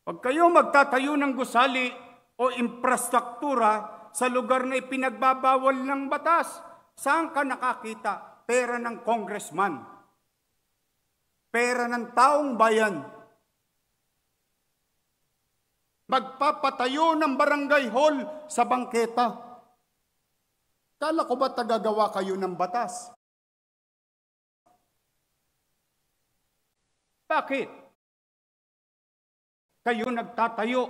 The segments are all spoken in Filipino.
Pag kayo magtatayo ng gusali o infrastruktura sa lugar na ipinagbabawal ng batas, saan ka nakakita? Pera ng congressman. Pera ng taong bayan. Magpapatayo ng barangay hall sa bangketa. Kala ko ba tagagawa kayo ng batas? Bakit? Kayo nagtatayo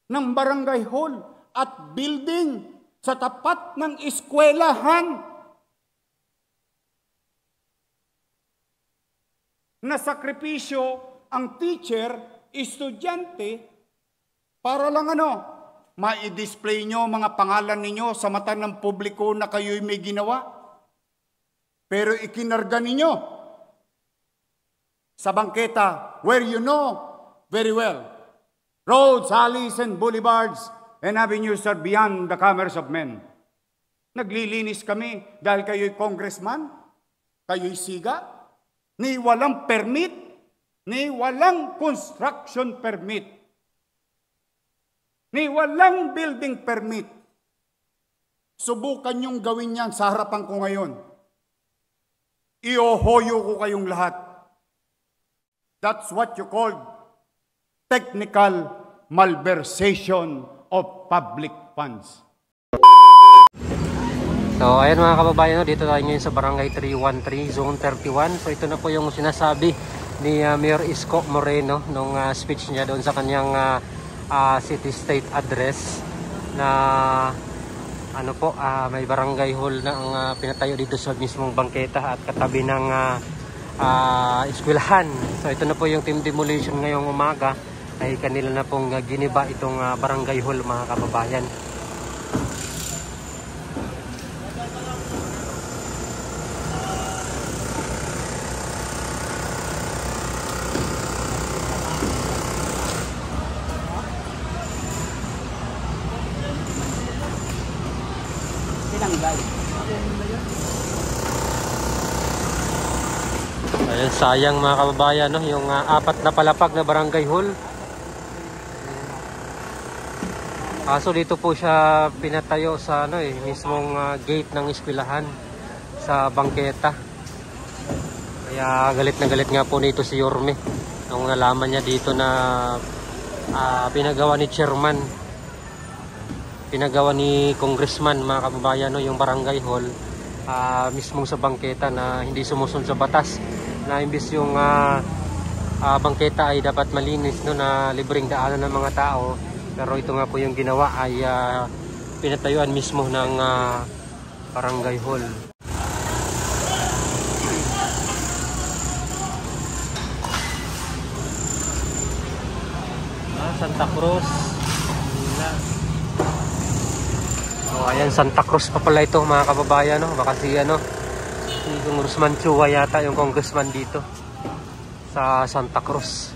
ng barangay hall at building sa tapat ng eskwelahan. Nasakripisyo ang teacher, estudyante, para lang ma-display nyo mga pangalan ninyo sa mata ng publiko na kayo'y may ginawa. Pero ikinarga ninyo sa bangketa where you know very well, roads, alleys, and boulevards and avenues are beyond the commerce of men. Naglilinis kami dahil kayo'y congressman, kayo'y siga, ni walang permit, ni walang construction permit, ni walang building permit. Subukan niyong gawin yan sa harapan ko ngayon. Iohoyo ko kayong lahat. That's what you call technical malversation of public funds. So ayan mga kababayan, dito tayo ngayon sa Barangay 313, Zone 31. So ito na po yung sinasabi ni Mayor Isko Moreno nung speech niya doon sa kanyang city state address na may barangay hall na ang pinatayo dito sa mismong bangketa at katabi ng eskwelahan. So ito na po yung team demolition ngayong umaga, ay kanila na pong giniba itong barangay hall mga kababayan. Ayan, sayang mga kababayan, no? Yung apat na palapag na barangay hall. Kaso dito po siya pinatayo sa mismong gate ng eskwelahan sa bangketa. Kaya galit na galit nga po nito si Yorme nung nalaman niya dito na pinagawa ni chairman, pinagawa ni congressman mga kababayan, no, yung barangay hall mismong sa bangketa na hindi sumusunod sa batas, na imbis yung bangketa ay dapat malinis, no, na libreng daanan ng mga tao, pero ito nga po yung ginawa ay pinatayuan mismo ng barangay hall. Santa Cruz. So ayan, Santa Cruz pa pala ito mga kababayan, no? Baka si Congressman Chua yata yung congressman dito sa Santa Cruz.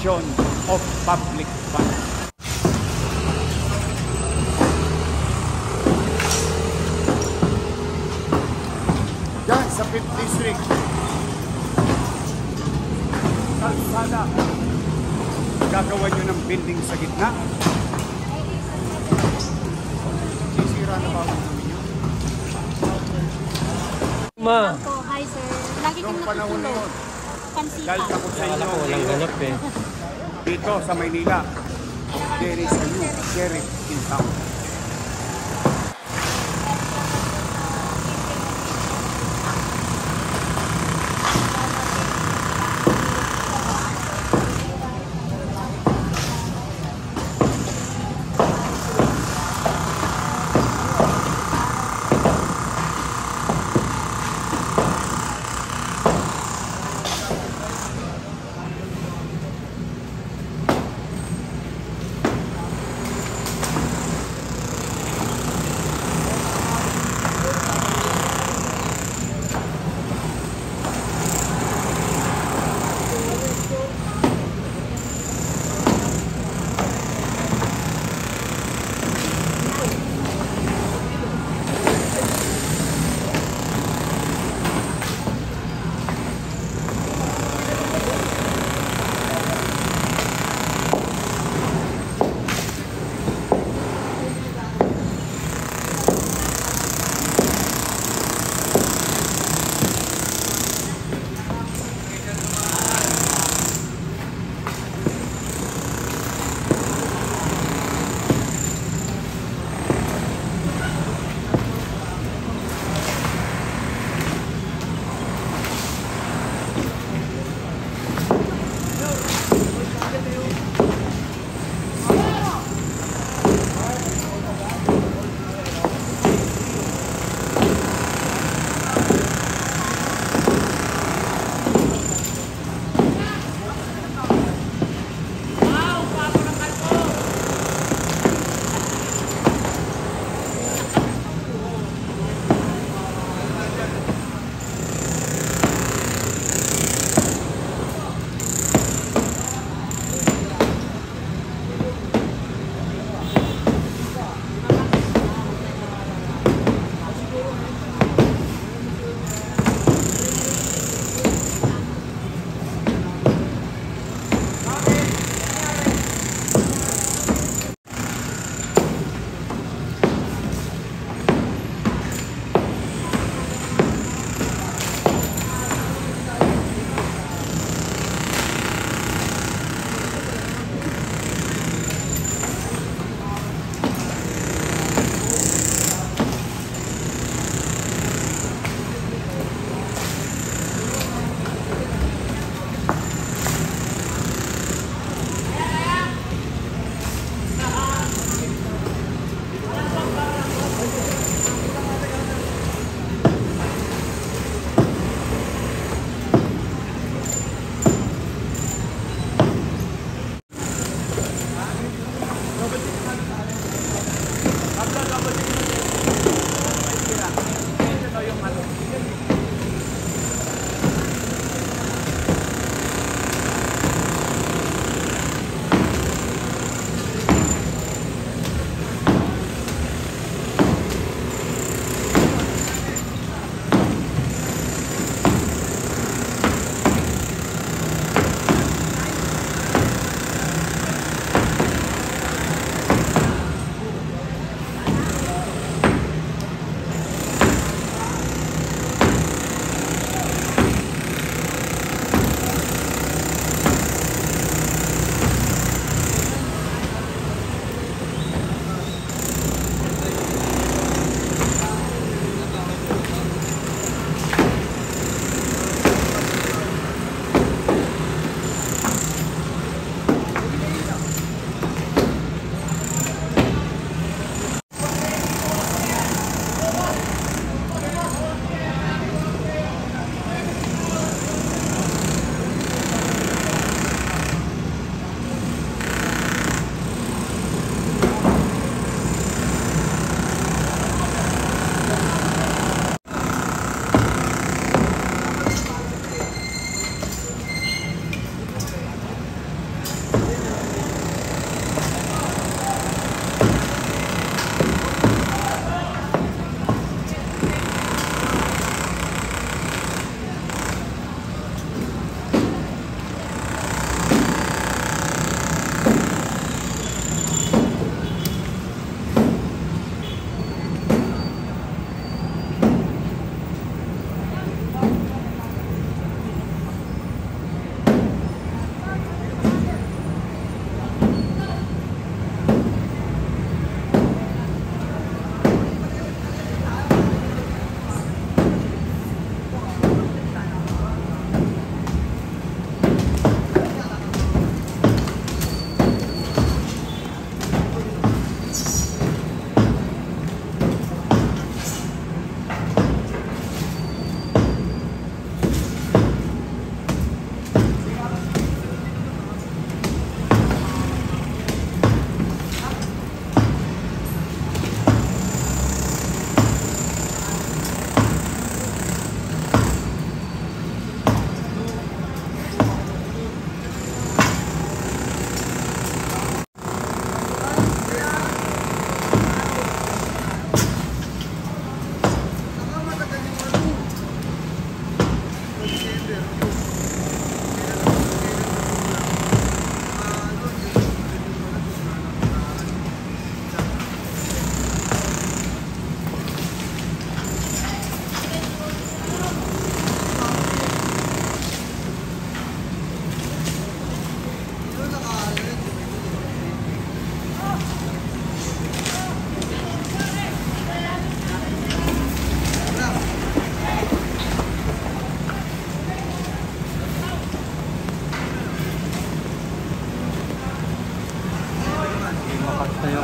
Of public funds. Yan sa 5th District. Kalsada. Gagawa nyo ng building sa gitna. Sisira na ba ang dumi nyo? Ma! Hi sir. Lagi kang natutulog. Dahil ako sa inyo, walang ganap dito sa Maynila, there is a new sheriff in town.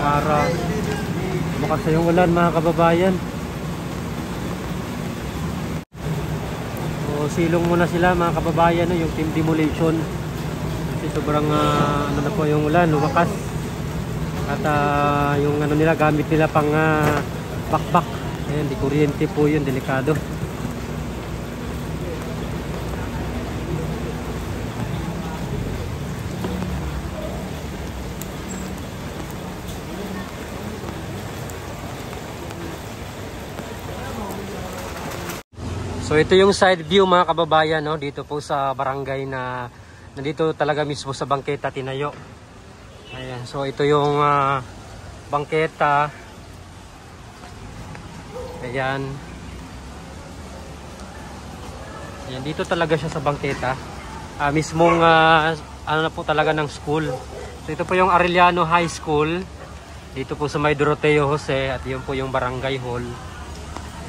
araw. Bukas sa yung ulan mga kababayan. So, silong muna sila mga kababayan, no, yung team demolition. Kasi sobrang ano na po yung ulan, lumakas. At yung ano nila, gamit nila pang bakbak. Ayan, di kuryente po yun, delikado. So ito yung side view mga kababayan, no, dito po sa barangay na nandito talaga mismo sa bangketa tinayo. Ayan, so ito yung bangketa. Ayan. Ayan, dito talaga siya sa bangketa. Mismong ano na po talaga ng school. So ito po yung Arellano High School. Dito po sa may Doroteo Jose at yun po yung barangay hall.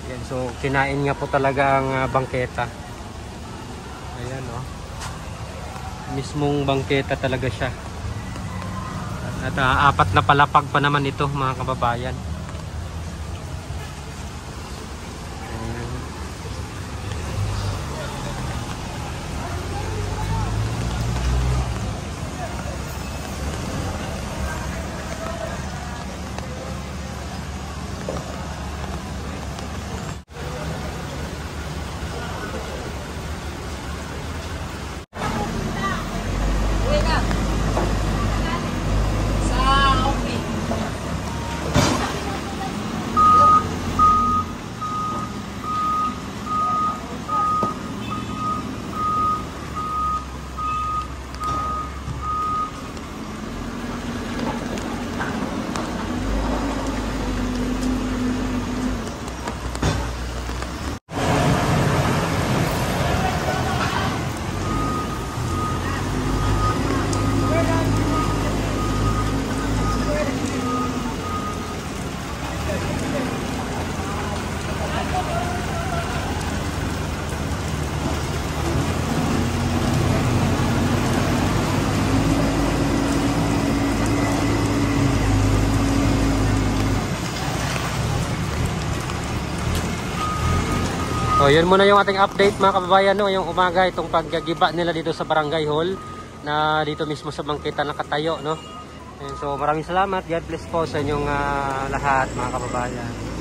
Ayan, so kinain nga po talaga ang bangketa. Ayan, oh. Mismong bangketa talaga siya. At apat na palapag pa naman ito mga kababayan. Ayan. So, yun muna yung ating update mga kababayan, no? Yung umaga itong paggiba nila dito sa barangay hall na dito mismo sa bangketa nakatayo, no? And so maraming salamat. God bless po sa inyong lahat mga kababayan.